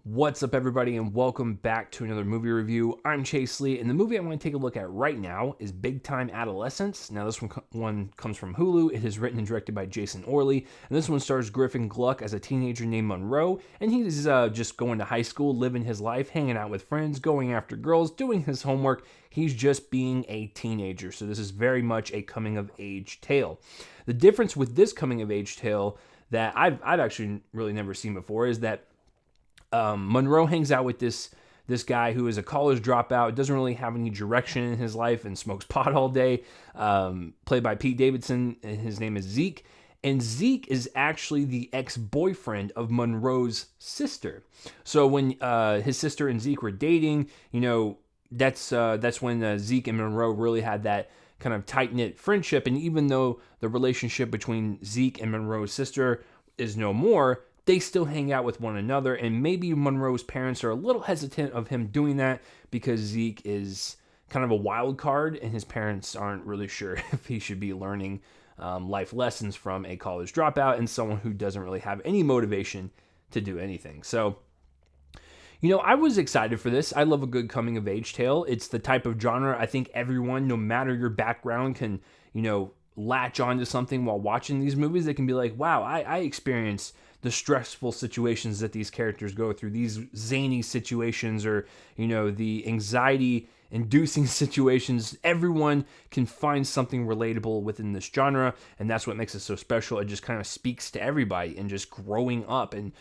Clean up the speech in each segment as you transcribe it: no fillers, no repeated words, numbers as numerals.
What's up, everybody, and welcome back to another movie review. I'm Chase Lee, and the movie I want to take a look at right now is Time Adolescence. Now, this one comes from Hulu. It is written and directed by Jason Orley, and this one stars Griffin Gluck as a teenager named Monroe, and he's just going to high school, living his life, hanging out with friends, going after girls, doing his homework. He's just being a teenager, so this is very much a coming-of-age tale. The difference with this coming-of-age tale that I've actually really never seen before is that Monroe hangs out with this guy who is a college dropout, doesn't really have any direction in his life, and smokes pot all day, played by Pete Davidson, and his name is Zeke. And Zeke is actually the ex-boyfriend of Monroe's sister. So when his sister and Zeke were dating, that's when Zeke and Monroe really had that kind of tight-knit friendship. And even though the relationship between Zeke and Monroe's sister is no more, they still hang out with one another, and maybe Monroe's parents are a little hesitant of him doing that because Zeke is kind of a wild card, and his parents aren't really sure if he should be learning life lessons from a college dropout and someone who doesn't really have any motivation to do anything. So, I was excited for this. I love a good coming-of-age tale. It's the type of genre I think everyone, no matter your background, can, latch onto something while watching these movies. They can be like, wow, I experienced the stressful situations that these characters go through, these zany situations, or, the anxiety-inducing situations. Everyone can find something relatable within this genre, and that's what makes it so special. It just kind of speaks to everybody and just growing up and,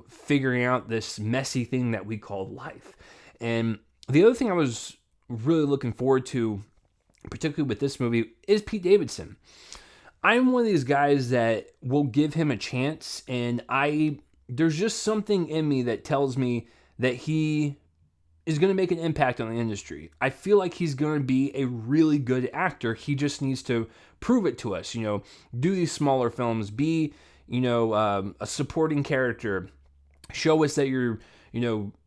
figuring out this messy thing that we call life. And the other thing I was really looking forward to, particularly with this movie, is Pete Davidson. I'm one of these guys that will give him a chance, and there's just something in me that tells me that he is going to make an impact on the industry. I feel like he's going to be a really good actor. He just needs to prove it to us, do these smaller films, be, a supporting character, show us that you're,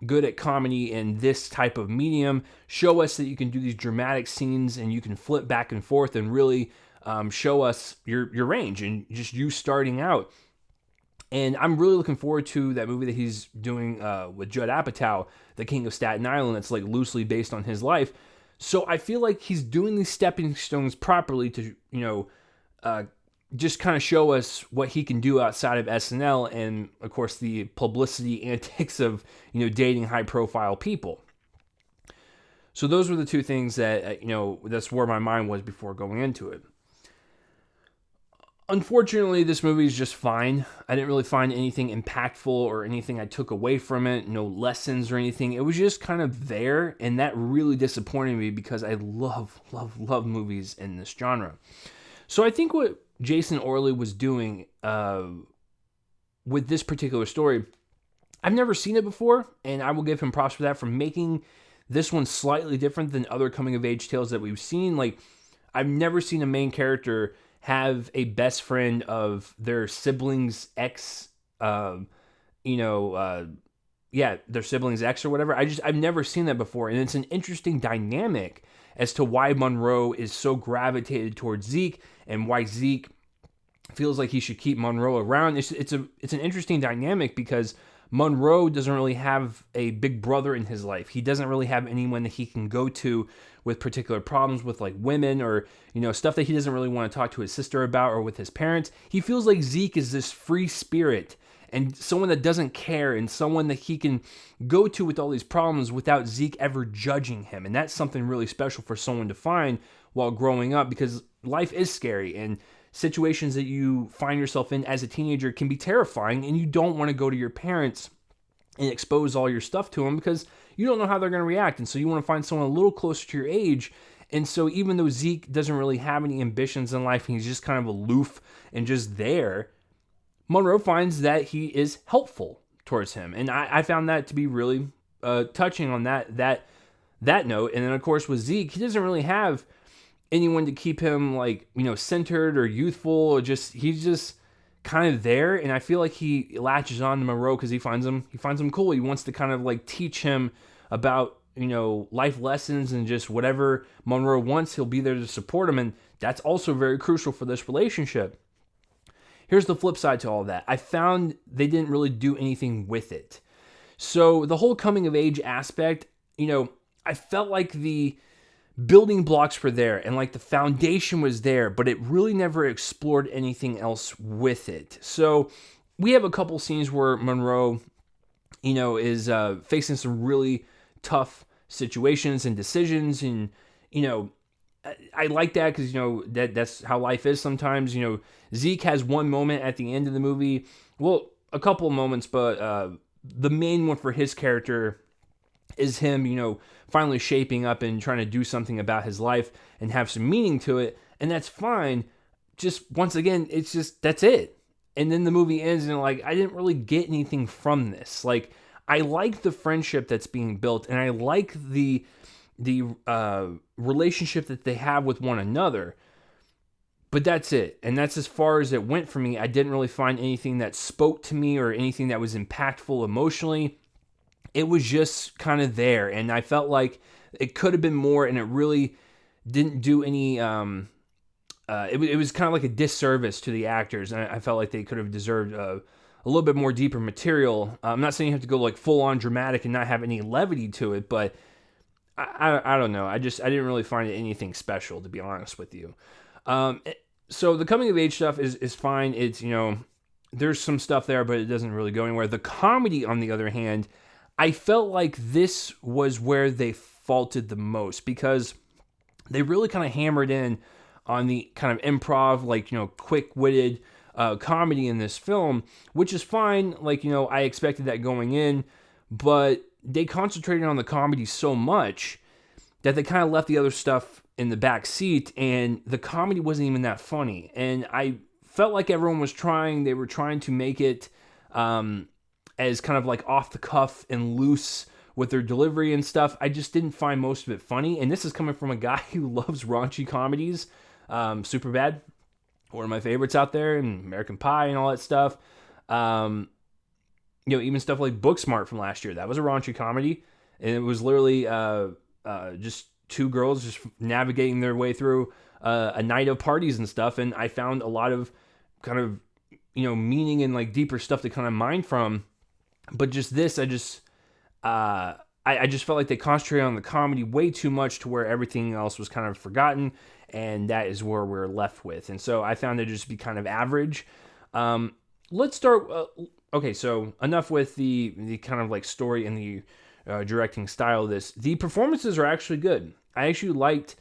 good at comedy in this type of medium, show us that you can do these dramatic scenes and you can flip back and forth and really show us your range and just you starting out. And I'm really looking forward to that movie that he's doing with Judd Apatow, The King of Staten Island. It's like loosely based on his life. So I feel like he's doing these stepping stones properly to, just kind of show us what he can do outside of SNL and, of course, the publicity antics of, dating high-profile people. So those were the two things that, that's where my mind was before going into it. Unfortunately, this movie is just fine. I didn't really find anything impactful or anything I took away from it, no lessons or anything. It was just kind of there, and that really disappointed me because I love movies in this genre. So I think what Jason Orley was doing with this particular story, I've never seen it before, and I will give him props for that, for making this one slightly different than other coming-of-age tales that we've seen. Like, I've never seen a main character have a best friend of their siblings' ex, their siblings' ex or whatever. I've never seen that before, and it's an interesting dynamic as to why Monroe is so gravitated towards Zeke and why Zeke feels like he should keep Monroe around. It's an interesting dynamic because Monroe doesn't really have a big brother in his life. He doesn't really have anyone that he can go to with particular problems with, like, women or, stuff that he doesn't really want to talk to his sister about or with his parents. He feels like Zeke is this free spirit and someone that doesn't care and someone that he can go to with all these problems without Zeke ever judging him. And that's something really special for someone to find while growing up, because life is scary and situations that you find yourself in as a teenager can be terrifying, and you don't want to go to your parents and expose all your stuff to them because you don't know how they're going to react. And so you want to find someone a little closer to your age. And so even though Zeke doesn't really have any ambitions in life and he's just kind of aloof and just there, Monroe finds that he is helpful towards him. And I found that to be really touching on that note. And then, of course, with Zeke, he doesn't really have anyone to keep him, like, centered or youthful, or he's just kind of there. And I feel like he latches on to Monroe because he finds him cool. He wants to kind of like teach him about, life lessons, and just whatever Monroe wants, he'll be there to support him. And that's also very crucial for this relationship. Here's the flip side to all that. I found they didn't really do anything with it. So the whole coming of age aspect, I felt like the building blocks were there and like the foundation was there, but it really never explored anything else with it. So we have a couple scenes where Monroe, is facing some really tough situations and decisions, and I like that because that's how life is sometimes. Zeke has one moment at the end of the movie, well, a couple of moments, but the main one for his character is him, finally shaping up and trying to do something about his life and have some meaning to it, and that's fine. Just once again, it's just that's it. And then the movie ends, and like I didn't really get anything from this. Like I like the friendship that's being built, and I like the relationship that they have with one another. But that's it. And that's as far as it went for me. I didn't really find anything that spoke to me or anything that was impactful emotionally. It was just kind of there. And I felt like it could have been more, and it really didn't do any... It was kind of like a disservice to the actors. And I felt like they could have deserved a little bit more deeper material. I'm not saying you have to go like full on dramatic and not have any levity to it, but I don't know. I didn't really find it anything special, to be honest with you. So the coming of age stuff is fine. It's, there's some stuff there, but it doesn't really go anywhere. The comedy, on the other hand, I felt like this was where they faulted the most, because they really kind of hammered in on the kind of improv, like, quick-witted comedy in this film, which is fine. Like, I expected that going in, but they concentrated on the comedy so much that they kind of left the other stuff in the back seat, and the comedy wasn't even that funny. And I felt like everyone was they were trying to make it as kind of like off the cuff and loose with their delivery and stuff. I just didn't find most of it funny. And this is coming from a guy who loves raunchy comedies. Superbad, one of my favorites out there, and American Pie and all that stuff. Even stuff like Booksmart from last year. That was a raunchy comedy. And it was literally just two girls just navigating their way through a night of parties and stuff. And I found a lot of kind of, meaning and like deeper stuff to kind of mine from. But just this, I just felt like they concentrated on the comedy way too much to where everything else was kind of forgotten. And that is where we're left with. And so I found it just be kind of average. Let's start. Okay, so enough with the kind of like story and the directing style of this. The performances are actually good. I actually liked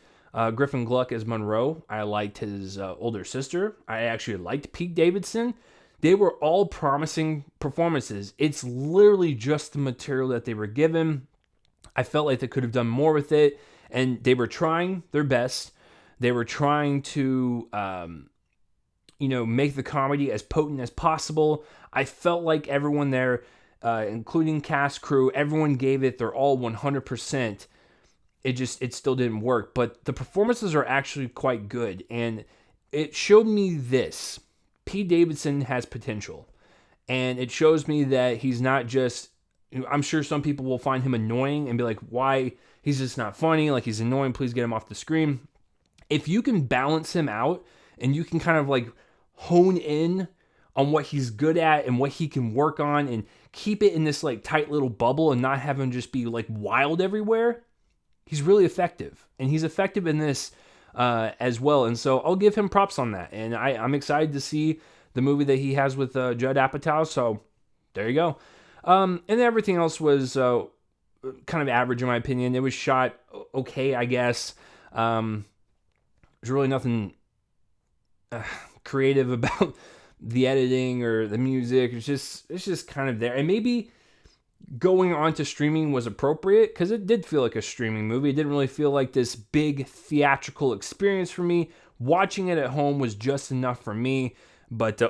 Griffin Gluck as Monroe. I liked his older sister. I actually liked Pete Davidson. They were all promising performances. It's literally just the material that they were given. I felt like they could have done more with it, and they were trying their best. They were trying to, make the comedy as potent as possible. I felt like everyone there, including cast, crew, everyone gave it their all 100%. It still didn't work, but the performances are actually quite good, and it showed me this. Pete Davidson has potential, and it shows me that he's not just, I'm sure some people will find him annoying and be like, why? He's just not funny, like he's annoying, please get him off the screen. If you can balance him out and you can kind of like hone in on what he's good at and what he can work on and keep it in this like tight little bubble and not have him just be like wild everywhere, he's really effective. And he's effective in this as well. And so I'll give him props on that. And I'm excited to see the movie that he has with Judd Apatow. So there you go. And everything else was kind of average in my opinion. It was shot okay, I guess. There's really nothing creative about the editing or the music. It's just kind of there. And maybe going on to streaming was appropriate, because it did feel like a streaming movie. It didn't really feel like this big theatrical experience for me. Watching it at home was just enough for me, but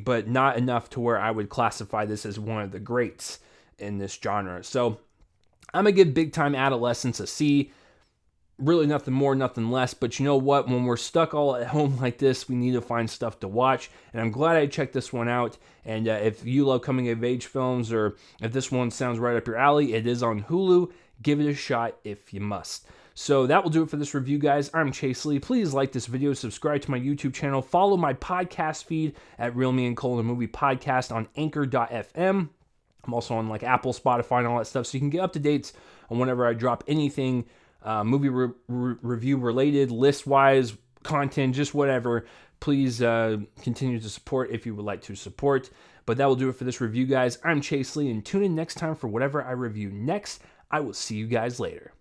but not enough to where I would classify this as one of the greats in this genre. So I'm going to give Big Time Adolescence a C. Really nothing more, nothing less. But you know what? When we're stuck all at home like this, we need to find stuff to watch. And I'm glad I checked this one out. And if you love coming of age films, or if this one sounds right up your alley, it is on Hulu. Give it a shot if you must. So that will do it for this review, guys. I'm Chase Lee. Please like this video, subscribe to my YouTube channel, follow my podcast feed at Real Me and Cole the Movie Podcast on Anchor.fm. I'm also on like Apple, Spotify, and all that stuff, so you can get up to dates on whenever I drop anything movie review related, list wise, content, just whatever. Please continue to support if you would like to support. But that will do it for this review, guys. I'm Chase Lee, and tune in next time for whatever I review next. I will see you guys later.